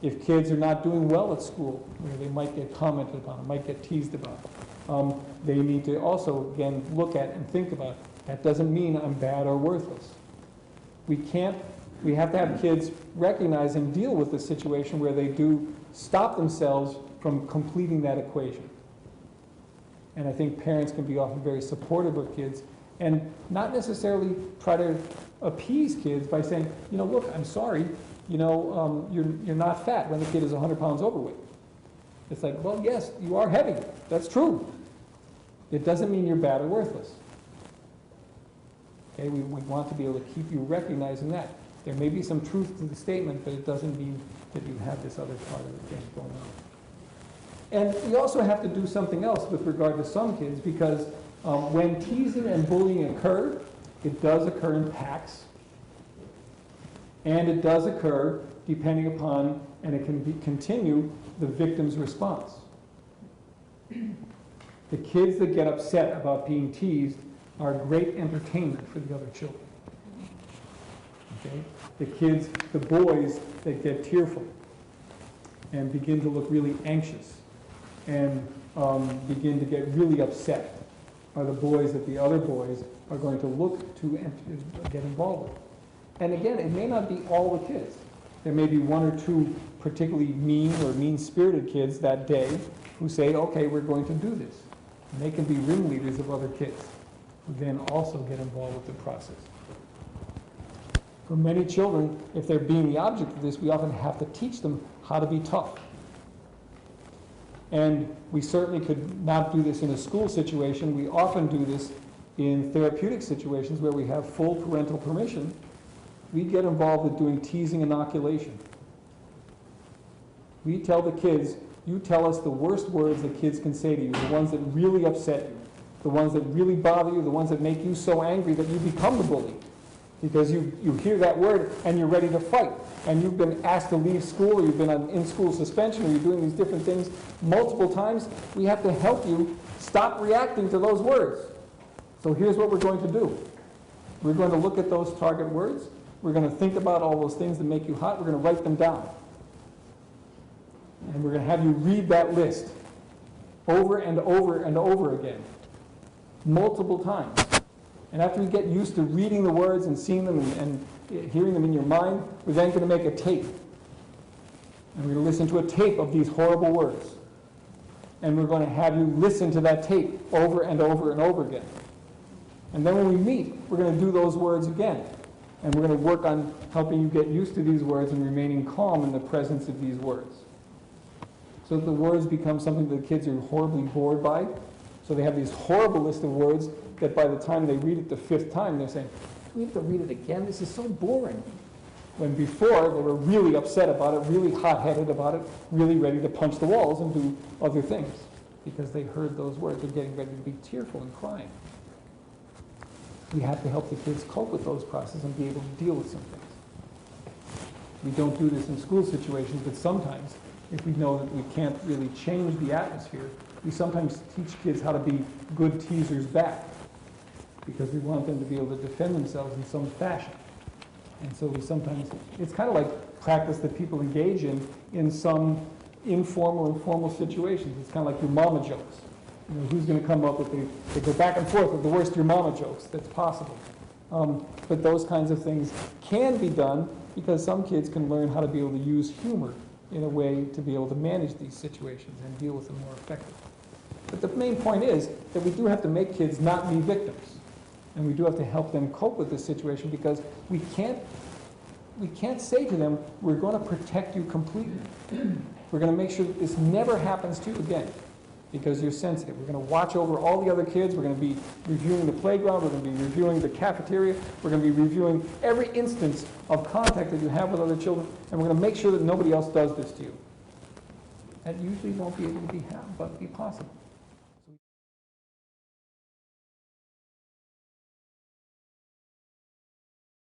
If kids are not doing well at school, they might get commented upon, might get teased about, they need to also, again, look at and think about, that doesn't mean I'm bad or worthless. We have to have kids recognize and deal with the situation where they do stop themselves from completing that equation. And I think parents can be often very supportive of kids and not necessarily try to appease kids by saying, look, I'm sorry, you're not fat when the kid is 100 pounds overweight. It's like, well, yes, you are heavy. That's true. It doesn't mean you're bad or worthless. Okay, we want to be able to keep you recognizing that. There may be some truth to the statement, but it doesn't mean that you have this other part of the thing going on. And we also have to do something else with regard to some kids, because when teasing and bullying occur, it does occur in packs. And it does occur depending upon, and it can continue, the victim's response. The kids that get upset about being teased are great entertainment for the other children. Okay? The kids, the boys that get tearful and begin to look really anxious and begin to get really upset are the boys that the other boys are going to look to and get involved with. And again, it may not be all the kids. There may be one or two particularly mean or mean-spirited kids that day who say, okay, we're going to do this. And they can be ringleaders of other kids who then also get involved with the process. For many children, if they're being the object of this, we often have to teach them how to be tough. And we certainly could not do this in a school situation. We often do this in therapeutic situations where we have full parental permission. We get involved with doing teasing inoculation. We tell the kids, you tell us the worst words that kids can say to you, the ones that really upset you, the ones that really bother you, the ones that make you so angry that you become the bully. Because you hear that word and you're ready to fight. And you've been asked to leave school, or you've been on in-school suspension, or you're doing these different things multiple times. We have to help you stop reacting to those words. So here's what we're going to do. We're going to look at those target words. We're going to think about all those things that make you hot. We're going to write them down. And we're going to have you read that list over and over and over again, multiple times. And after you get used to reading the words and seeing them and hearing them in your mind, we're then going to make a tape. And we're going to listen to a tape of these horrible words. And we're going to have you listen to that tape over and over and over again. And then when we meet, we're going to do those words again. And we're going to work on helping you get used to these words and remaining calm in the presence of these words. So that the words become something that the kids are horribly bored by. So they have these horrible list of words that by the time they read it the fifth time, they're saying, do we have to read it again? This is so boring. When before, they were really upset about it, really hot-headed about it, really ready to punch the walls and do other things because they heard those words. They're getting ready to be tearful and crying. We have to help the kids cope with those processes and be able to deal with some things. We don't do this in school situations, but sometimes, if we know that we can't really change the atmosphere, we sometimes teach kids how to be good teasers back because we want them to be able to defend themselves in some fashion. And so we sometimes, it's kind of like practice that people engage in some informal and formal situations. It's kind of like your mama jokes. You know, who's going to come up with they go back and forth with the worst your mama jokes that's possible. But those kinds of things can be done because some kids can learn how to be able to use humor in a way to be able to manage these situations and deal with them more effectively. But the main point is that we do have to make kids not be victims. And we do have to help them cope with this situation because we can't say to them, we're going to protect you completely. We're going to make sure that this never happens to you again because you're sensitive. We're going to watch over all the other kids. We're going to be reviewing the playground. We're going to be reviewing the cafeteria. We're going to be reviewing every instance of contact that you have with other children. And we're going to make sure that nobody else does this to you. That usually won't be able to be possible.